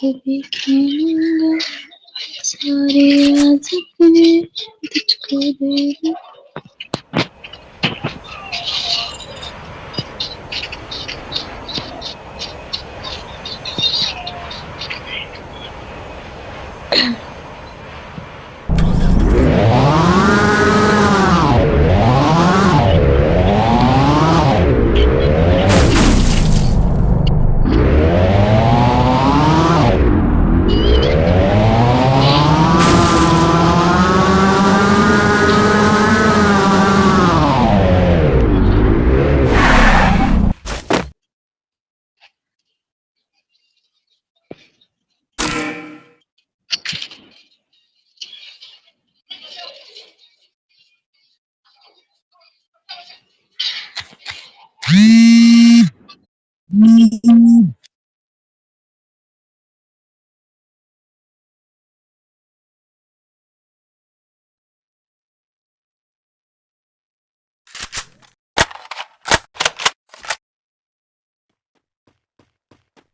बिखेरूंगा सारे राज अपने तुझको दे दूं।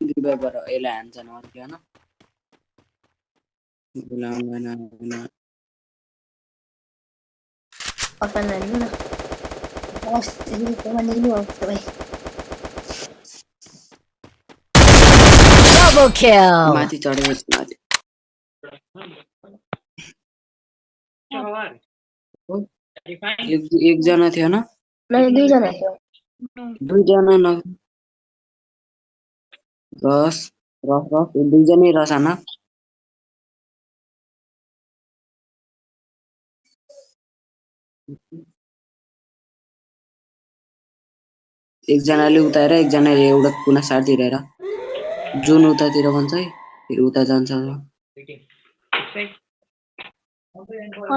Dibabar ilan sa naman kaya na? Ulang na. Pakanan mo na. Tapos, hindi ko maniluwag. Sabay. Double kill. Mati चढेको माथि एकजना थियो न May दुईजना थियो। दुईजना न 10 रफ दुईजनै रसाना एकजनाले उता हेर एकजनाले एउटा कुना सारतिर हेर जुन उतातिर भन्छ है फेरि उता जान्छ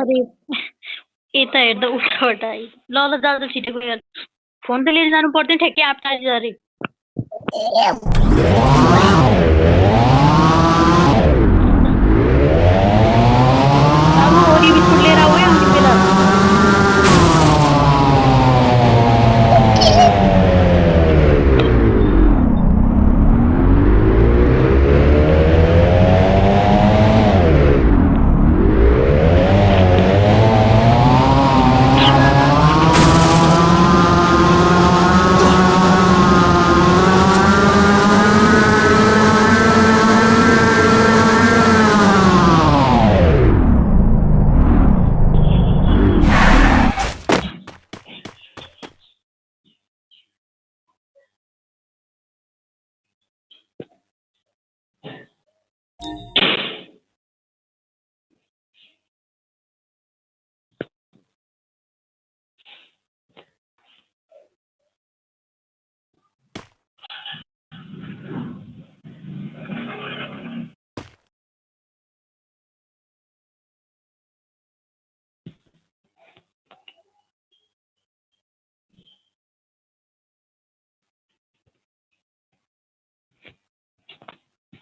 अरे यता हेर्दा उताबाट आयो ल जाँदा छिटो गयो फोन त लिएर जानु पर्दैन ठ्याक्कै आपटारी अरे अब ओडी बिस्कुट लिएर आऊ है अनि बेला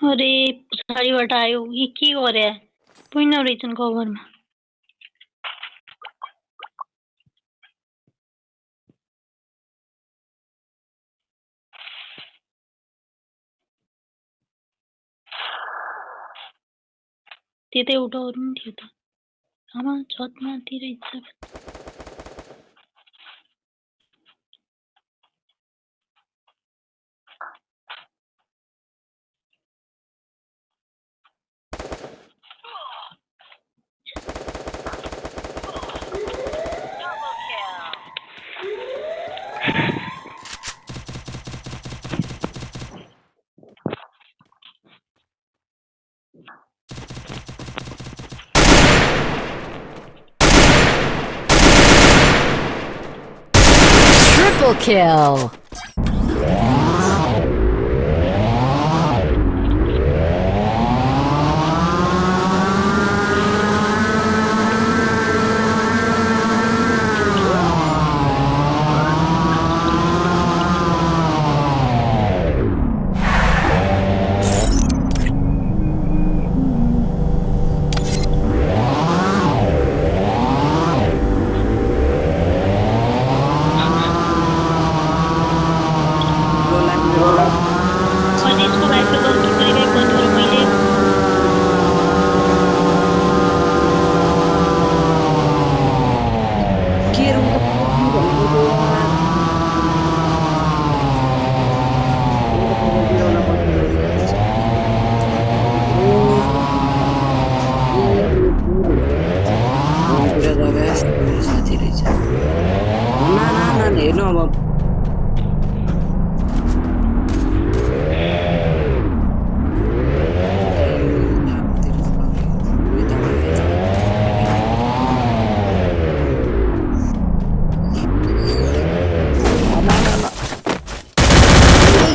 अरे पछाडिबाट आयो यी के गरे पुइन रहेछन् कभरमा त्यतै एउटा अरु नि थियो त आमा छतमा तिर इच्छा Triple kill. साथी रहेछ ना ना ना हेर्नु अब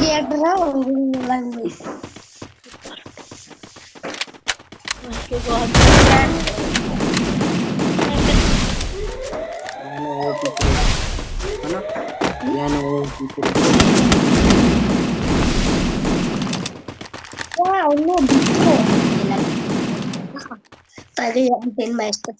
रिएक्टर लाग्ने उसके बाद Wow, no, dito. Tadi yang main master.